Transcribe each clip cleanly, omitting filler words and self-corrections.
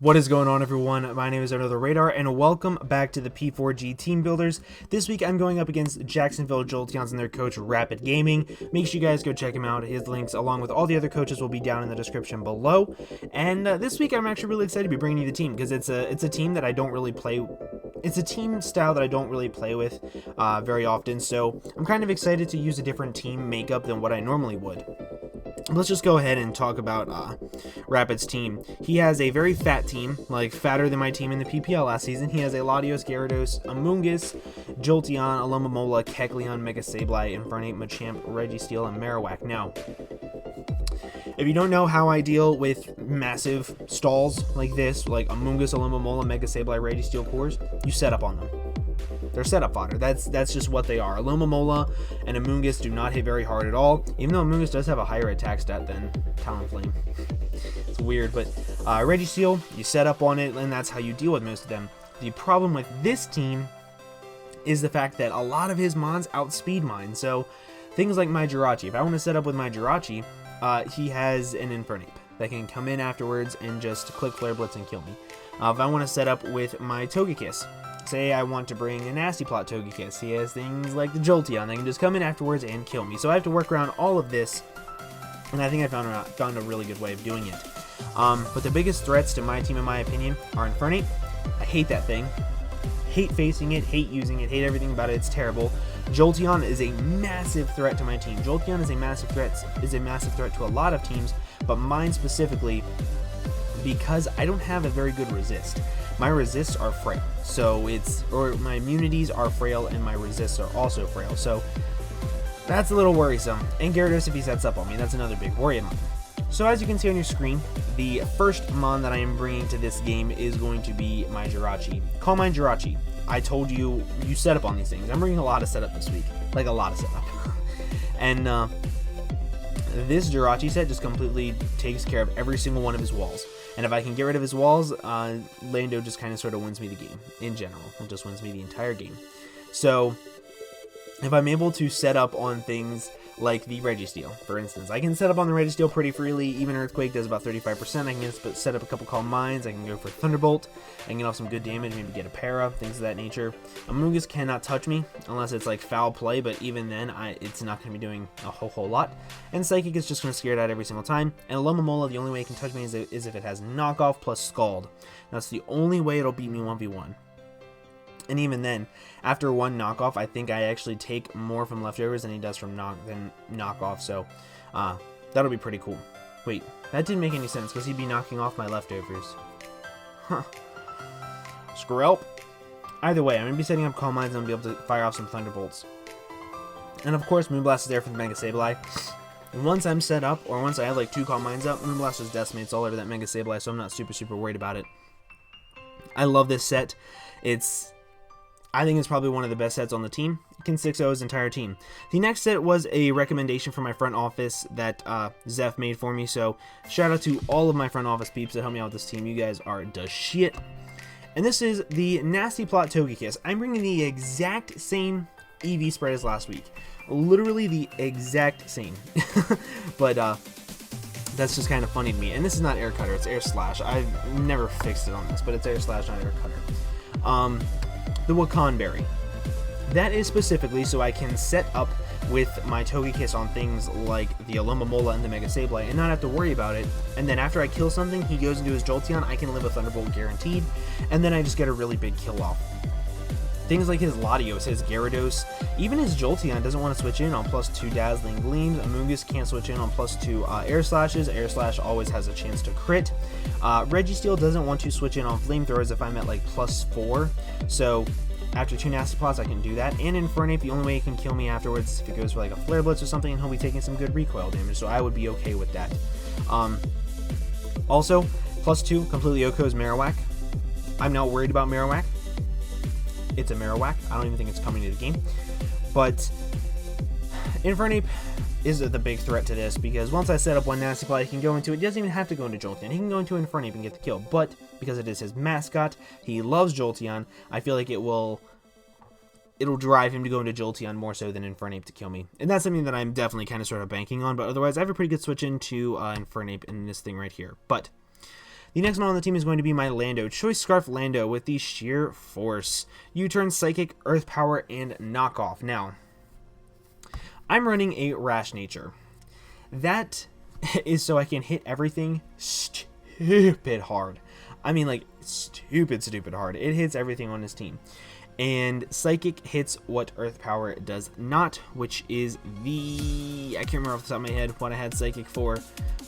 What is going on, everyone? My name is Another Radar, and welcome back to the P4G Team Builders. This week, I'm going up against Jacksonville Joletons and their coach, Rappid Gaming. Make sure you guys go check him out. His links, along with all the other coaches, will be down in the description below. And this week, I'm actually really excited to be bringing you the team, because it's a team that I don't really play. It's a team style that I don't really play with very often, so I'm kind of excited to use a different team makeup than what I normally would. Let's just go ahead and talk about Rappid's team. He has a very fat team, like fatter than my team in the PPL last season. He has a Latios, Gyarados, Amoonguss, Jolteon, Alomomola, Kecleon, Mega Sableye, Infernape, Machamp, Registeel, and Marowak. Now, if you don't know how I deal with massive stalls like this, like Amoonguss, Alomomola, Mega Sableye, Registeel cores, you set up on them. They're setup fodder. That's just what they are. Alomomola and Amoonguss do not hit very hard at all, even though Amoonguss does have a higher attack stat than Talonflame. It's weird, but Registeel, you set up on it, and that's how you deal with most of them. The problem with this team is the fact that a lot of his mons outspeed mine. So things like my Jirachi. If I want to set up with my Jirachi, he has an Infernape that can come in afterwards and just click Flare Blitz and kill me. If I want to set up with my Togekiss, say I want to bring a Nasty Plot Togekiss, he has things like the Jolteon that can just come in afterwards and kill me. So I have to work around all of this, and I think I found a really good way of doing it. But the biggest threats to my team, in my opinion, are Infernape. I hate that thing. Hate facing it, hate using it, hate everything about it. It's terrible. Jolteon is a massive threat to my team. Jolteon is a massive threat to a lot of teams, but mine specifically, because I don't have a very good resist. My resists are frail, or my immunities are frail, and my resists are also frail, so that's a little worrisome. And Gyarados, if he sets up on me, that's another big worry of mine. So as you can see on your screen, the first mon that I am bringing to this game is going to be my Jirachi. Call mine Jirachi. I told you, you set up on these things. I'm bringing a lot of setup this week, like a lot of setup. And this Jirachi set just completely takes care of every single one of his walls. And if I can get rid of his walls, Lando just kind of sort of wins me the game in general. It just wins me the entire game. So if I'm able to set up on things like the Registeel, for instance, I can set up on the Registeel pretty freely. Even Earthquake does about 35%. I can just set up a couple Calm Minds. I can go for Thunderbolt. I can get off some good damage, maybe get a Para, things of that nature. Amoonguss cannot touch me unless it's like foul play, but even then, it's not going to be doing a whole lot. And Psychic is just going to scare it out every single time. And Alomomola, the only way it can touch me is if it has Knockoff plus Scald. That's the only way it'll beat me 1v1. And even then, after one knockoff, I think I actually take more from leftovers than he does from knockoff, so that'll be pretty cool. Wait, that didn't make any sense, because he'd be knocking off my leftovers. Huh. Skrelp. Either way, I'm going to be setting up Calm Minds and I'm going to be able to fire off some Thunderbolts. And of course, Moonblast is there for the Mega Sableye. Once I'm set up, or once I have like 2 Calm Minds up, Moonblast just decimates all over that Mega Sableye, so I'm not super worried about it. I love this set. I think it's probably one of the best sets on the team. It can 6-0 his entire team. The next set was a recommendation from my front office that Zeph made for me, so shout out to all of my front office peeps that helped me out with this team. You guys are the shit. And this is the Nasty Plot Togekiss. I'm bringing the exact same EV spread as last week. Literally the exact same. But that's just kind of funny to me. And this is not Air Cutter, it's Air Slash. I've never fixed it on this, but it's Air Slash, not Air Cutter. The Wakanberry. That is specifically so I can set up with my Togekiss on things like the Alomomola and the Mega Sableye and not have to worry about it. And then after I kill something, he goes into his Jolteon, I can live a Thunderbolt guaranteed, and then I just get a really big kill off. Things like his Latios, his Gyarados, even his Jolteon doesn't want to switch in on +2 Dazzling Gleams. Amoonguss can't switch in on +2 Air Slashes. Air Slash always has a chance to crit. Registeel doesn't want to switch in on Flamethrowers if I'm at like +4. So after 2 Nasty Plots, I can do that. And Infernape, the only way he can kill me afterwards is if it goes for like a Flare Blitz or something, and he'll be taking some good recoil damage. So I would be okay with that. Also, +2 completely OHKO's Marowak. I'm not worried about Marowak. It's a Marowak. I don't even think it's coming to the game. But Infernape is the big threat to this, because once I set up one Nasty Plot, he can go into it. He doesn't even have to go into Jolteon. He can go into Infernape and get the kill. But because it is his mascot, he loves Jolteon, I feel like it'll drive him to go into Jolteon more so than Infernape to kill me. And that's something that I'm definitely kind of sort of banking on. But otherwise, I have a pretty good switch into Infernape in this thing right here. But The next one on the team is going to be my Lando, Choice Scarf Lando with the Sheer Force, U-Turn, Psychic, Earth Power, and Knockoff. Now, I'm running a Rash Nature. That is so I can hit everything stupid hard. I mean, like, stupid hard. It hits everything on his team. And Psychic hits what Earth Power does not, which is the... I can't remember off the top of my head what I had Psychic for.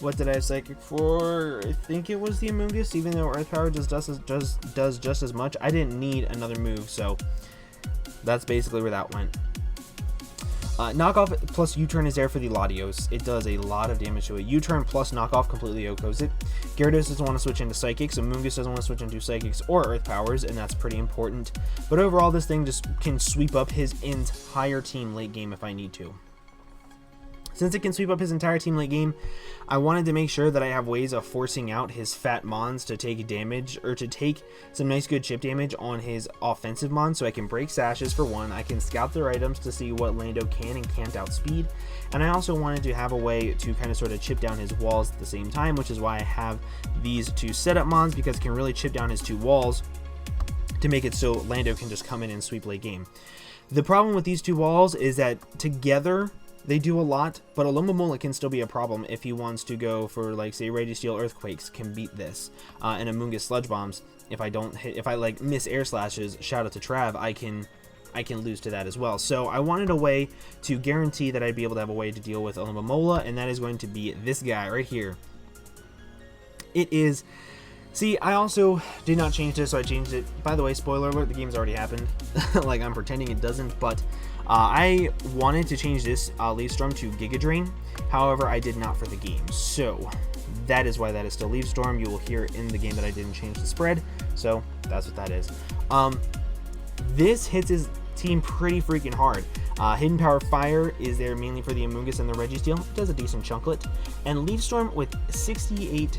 What did I have Psychic for? I think it was the Amoonguss, even though Earth Power does just as much. I didn't need another move, so that's basically where that went. Knockoff plus U-Turn is there for the Latios. It does a lot of damage to it. U-Turn plus Knockoff completely OHKOs it. Gyarados doesn't want to switch into Psychics, and Amoonguss doesn't want to switch into Psychics or Earth Powers, and that's pretty important. But overall, this thing just can sweep up his entire team late game if I need to. Since it can sweep up his entire team late game, I wanted to make sure that I have ways of forcing out his fat Mons to take damage, or to take some nice good chip damage on his offensive Mons, so I can break sashes for one, I can scout their items to see what Lando can and can't outspeed, and I also wanted to have a way to kind of sort of chip down his walls at the same time, which is why I have these two setup Mons, because it can really chip down his two walls to make it so Lando can just come in and sweep late game. The problem with these two walls is that together they do a lot, but Alomomola can still be a problem if he wants to go for, like, say, Registeel Earthquakes can beat this, and Amoonguss Sludge Bombs. If I don't hit, if I like miss Air Slashes, shout out to Trav, I can lose to that as well. So I wanted a way to guarantee that I'd be able to have a way to deal with Alomomola, and that is going to be this guy right here. It is. See, I also did not change this, so I changed it. By the way, spoiler alert, the game's already happened. Like, I'm pretending it doesn't, but I wanted to change this Leaf Storm to Giga Drain. However, I did not for the game. So that is why that is still Leaf Storm. You will hear in the game that I didn't change the spread. So that's what that is. This hits his team pretty freaking hard. Hidden Power Fire is there mainly for the Amoonguss and the Registeel. It does a decent chunklet. And Leaf Storm with 68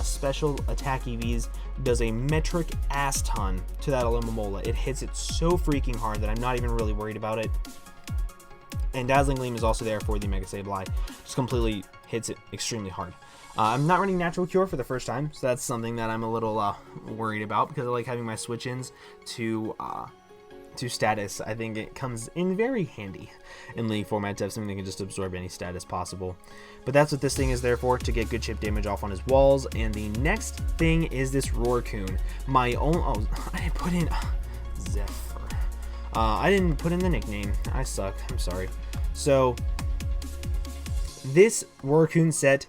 special attack EVs does a metric ass ton to that Alomomola. It hits it so freaking hard that I'm not even really worried about it. And Dazzling Gleam is also there for the Mega Sableye. Just completely hits it extremely hard. I'm not running Natural Cure for the first time, so that's something that I'm a little worried about, because I like having my switch-ins to status. I think it comes in very handy in League format to have something that can just absorb any status possible. But that's what this thing is there for, to get good chip damage off on his walls. And the next thing is this Roarcoon. My own... Oh, I didn't put in... Zephyr. I didn't put in the nickname. I suck. I'm sorry. So, this Roarcoon set...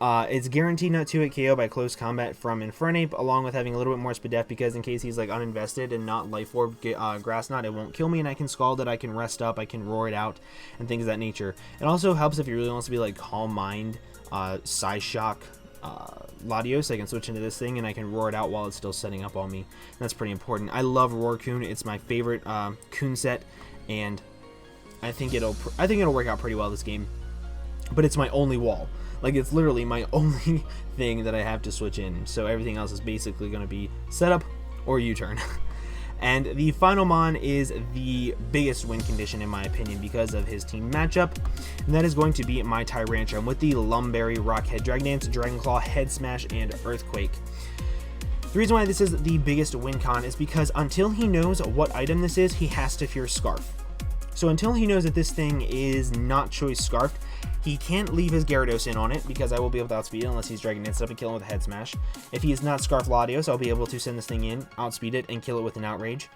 it's guaranteed not to hit KO by close combat from Infernape, along with having a little bit more Spadef, because in case he's like uninvested and not Life Orb Grass Knot, it won't kill me, and I can Scald it, I can rest up, I can roar it out, and things of that nature. It also helps if he really wants to be like Calm Mind, Psyshock, Latios. I can switch into this thing and I can roar it out while it's still setting up on me. That's pretty important. I love Roarcoon. It's my favorite Coon set, and I think it'll work out pretty well this game. But it's my only wall. Like, it's literally my only thing that I have to switch in. So everything else is basically going to be setup or U-turn. And the final Mon is the biggest win condition in my opinion because of his team matchup. And that is going to be my Tyrantrum with the Lumberry, Rockhead, Dragon Dance, Dragon Claw, Head Smash, and Earthquake. The reason why this is the biggest win con is because until he knows what item this is, he has to fear Scarf. So until he knows that this thing is not Choice Scarfed, he can't leave his Gyarados in on it, because I will be able to outspeed it unless he's Dragon Dance up and kill him with a Head Smash. If he is not Scarf Latios, I'll be able to send this thing in, outspeed it, and kill it with an Outrage.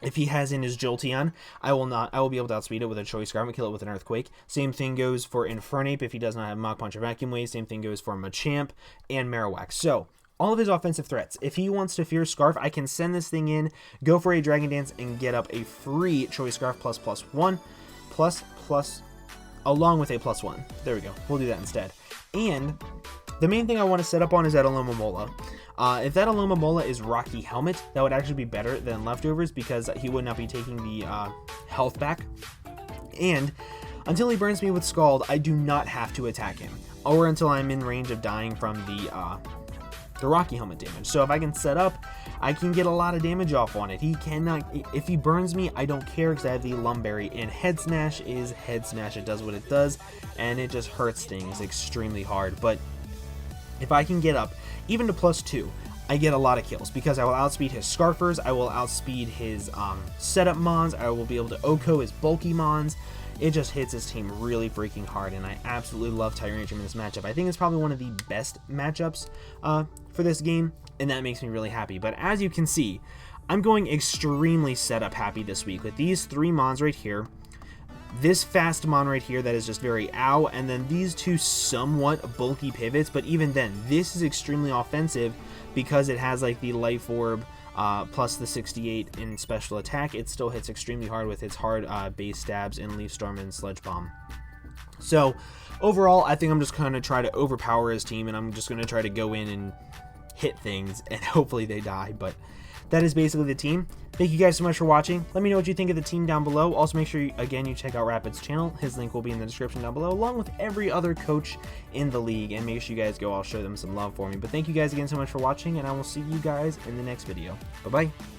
If he has in his Jolteon, I will be able to outspeed it with a Choice Scarf and kill it with an Earthquake. Same thing goes for Infernape if he does not have Mach Punch or Vacuum Wave. Same thing goes for Machamp and Marowak. So, all of his offensive threats. If he wants to fear Scarf, I can send this thing in, go for a Dragon Dance, and get up a free Choice Scarf ++1, along with a +1. There we go. We'll do that instead. And the main thing I want to set up on is that Alomomola. If that Alomomola is Rocky Helmet, that would actually be better than Leftovers, because he would not be taking the health back. And until he burns me with Scald, I do not have to attack him, or until I'm in range of dying from the Rocky Helmet damage. So if I can set up, I can get a lot of damage off on it. He cannot, if he burns me, I don't care, because I have the Lumberry, and Head Smash is Head Smash. It does what it does, and it just hurts things extremely hard. But if I can get up even to +2, I get a lot of kills because I will outspeed his Scarfers, I will outspeed his setup mons, I will be able to OHKO his bulky mons. It just hits his team really freaking hard, and I absolutely love Tyranium in this matchup. I think it's probably one of the best matchups for this game, and that makes me really happy. But as you can see, I'm going extremely setup happy this week with these 3 mons right here. This fast mon right here that is just very ow, and then these 2 somewhat bulky pivots, but even then, this is extremely offensive because it has like the Life Orb plus the 68 in special attack. It still hits extremely hard with its hard base stabs in Leaf Storm and Sledge Bomb. So overall, I think I'm just going to try to overpower his team, and I'm just going to try to go in and hit things, and hopefully they die, but that is basically the team. Thank you guys so much for watching. Let me know what you think of the team down below. Also, make sure, you check out Rappid's channel. His link will be in the description down below, along with every other coach in the league. And make sure you guys go. I'll show them some love for me. But thank you guys again so much for watching, and I will see you guys in the next video. Bye-bye.